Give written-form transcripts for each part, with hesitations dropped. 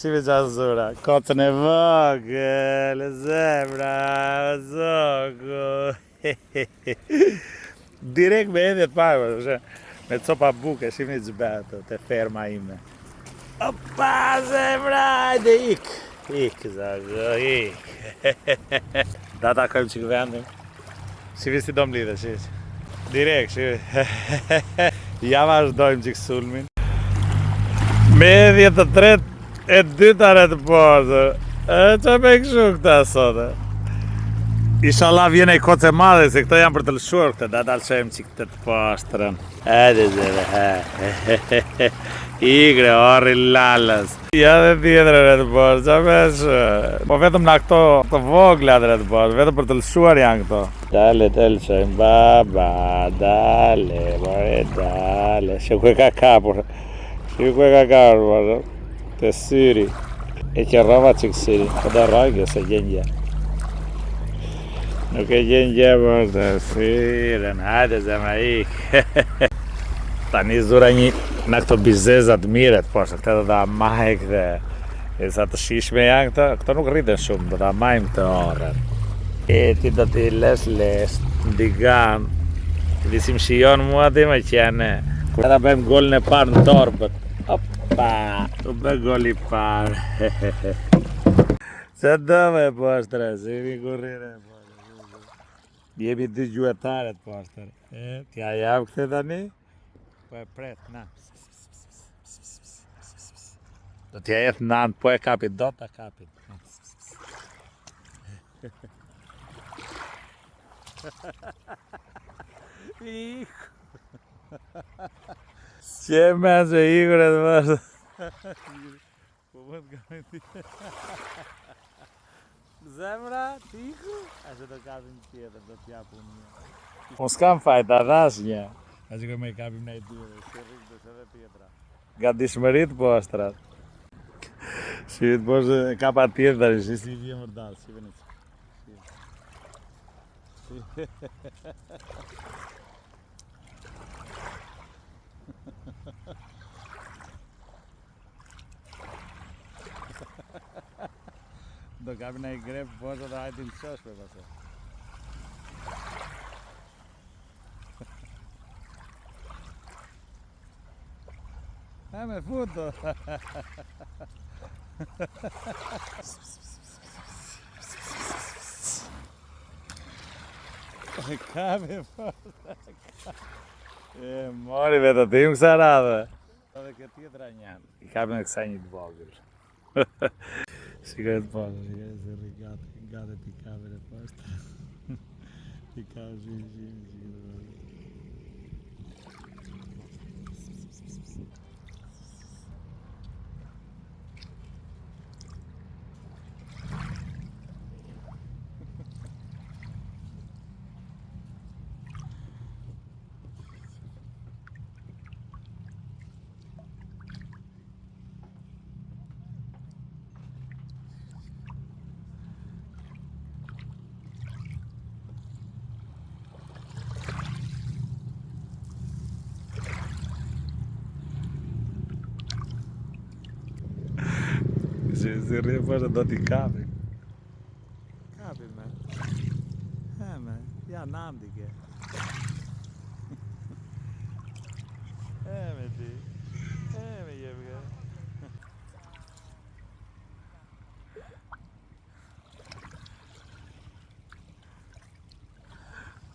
Shqive qa zura, kocën e vogël, zemra, zogu. Direkt me edhjet parë, me copa buke, shqivni gjbetë të ferma ime. Opa, zemra, hajde ik, zogu, ik. Da takojmë qik vendim. Shqivi si do m'lidhe, shqivi. Direkt, shqivi. Ja vazhdojmë qik sulmin. Me edhjet të tretë, e dyta të poshtër. Qa me këshu këta sotë? Inshallah vjen e koce madhe, se këto janë për të lëshuar këta, da dalëshojmë që këtë të poshtërën. Ede zeve, igre, orri lalës. Ja dhe tjetër të poshtër, qa me shë? Po vetëm na këto vogla të poshtër, vetëm për të lëshuar janë këto. Dale të lëshojmë, baba, dale, more, dale. Shë ka kapur, të syri. E që rova që kësiri, po da rojgë se gjengje. Nuk e gjengje për të syren, hajde zemra ik. Ta një zura një në këto bizezat miret, po shë këte do da majk dhe e sa të shishme janë këto nuk rriten shumë, do da majmë këtë orën. E ti do t'i les, ndigan, visim shion mua ti me qene. Kur ta bëjmë golën e parë në torbët. Opa, të bë goli parë. Se do me poshtëre, si mi kurrire poshtëre. Jemi dy gjuetaret poshtëre. T'ja jam këte tani? Po e pret, na. Do t'ja jetë nanë, po e kapit, do t'a kapit. Iku. Që me që ikur e të vazhë. Po më të kam e ti. Zemra, t'iku? A që të kapim tjetër, do t'japu një. Po s'kam fajt, a dhash një. A që me i kapim në i dyre, që rrëk dhe që dhe tjetra. Ga dishmërit po ashtrat. Shqivit po shë kapa tjetër, shi si vje mërdal, shqive në që. Do kapin e i grep posë dhe hajti në qosh për pasë. E me futo. Kapi posë. E mori vetë të tim kësa radhe. Dhe këtë tjetra njën. I kapin e kësaj një të vogël. Shikaj të pasë, shikaj se rri gati t'i kapin e pasë. T'i kapin si rri e pasë do t'i kapin. Kapin me. E me, ja nandi ke. E me ti. E me jem ke.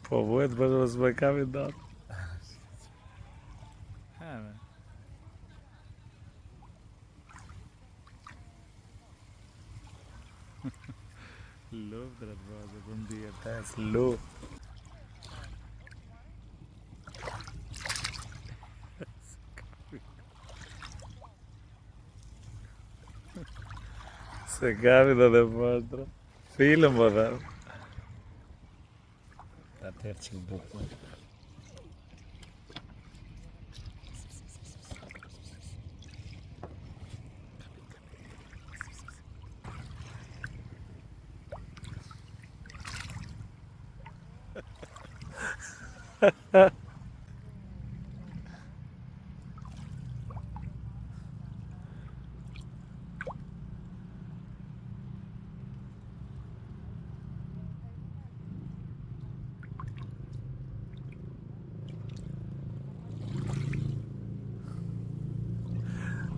Po vojtë pasë më s'me kapin datë. E me. Luft të bazë, për më dhije tes, luft. Se kapi dhe dhe postra. Filëm po dhe. Ta tërë që bukë.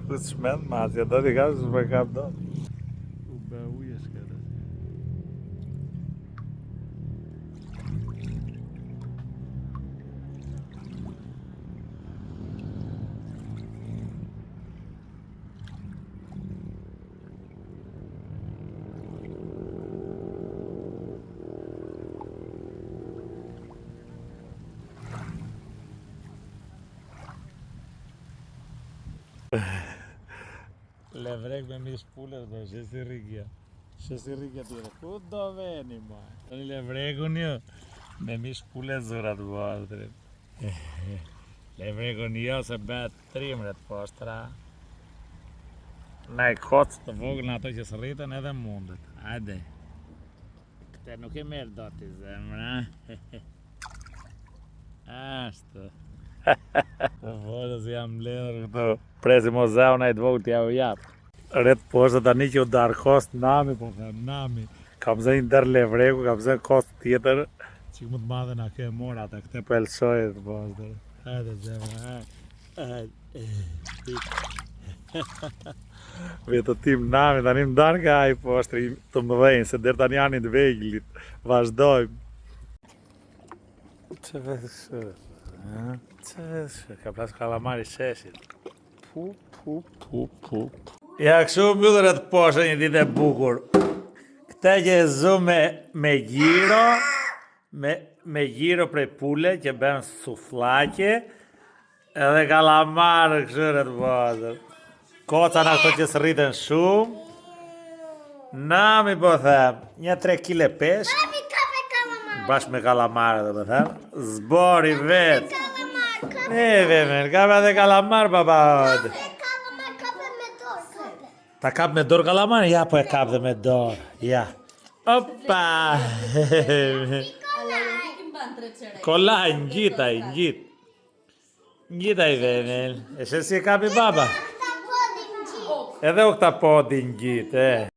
Ku s'shmend masja, do t'i kam s'me kam do. U bë uje shkete. Levrek me mish pullet, do shesi rrigja. Shesi rrigja tjere, ku do veni, ma? Tani levrekun jo, me mish pullet zurat vazhdrin. Levrekun jo, se bet trimret postra. Na i kocë të vogël në ato që s'rriten edhe mundet. Hajde. Këte nuk e merë do t'i zemra. Ashtu. Të vojës jam ledhër këto. Presim o zau na i të vogël t'ja u japë. Rret poshtë tani që u darë kost nami, po them nami. Kam zënë ndër levreku, kam zënë kost tjetër. Që më të madhe na ke mora ata këte pëlqojë të poshtë. Hajde zemra, hajde. Vetë tim nami, tani më darë ka ai poshtë të mëdhenj, se der tani janë të veglit. Vazhdojmë. Që vetë shërë. Ka plas kalamari sheshit. Ja, kështu mbyllër e të poshtë një ditë e bukur. Këte që e zu me gjiro, me gjiro prej pule që ben suflaqe, edhe kalamarë kështu e të poshtë. Koca në këto që s'rriten shumë. Nami po them, një 3 kile peshk. Bashkë me kalamarë dhe po them. Zbori vetë. Vemel, kape dhe kalamar, baba hod. Kalamar kape me dorë, kape. Ta kap me dorë kalamar? Ja, po e kap dhe me dorë. Ja. Opa! Kolaj, ngjitaj, ngjit. Ngjitaj, Vemel. E se si e kapi baba? Edhe u këta podi ngjit,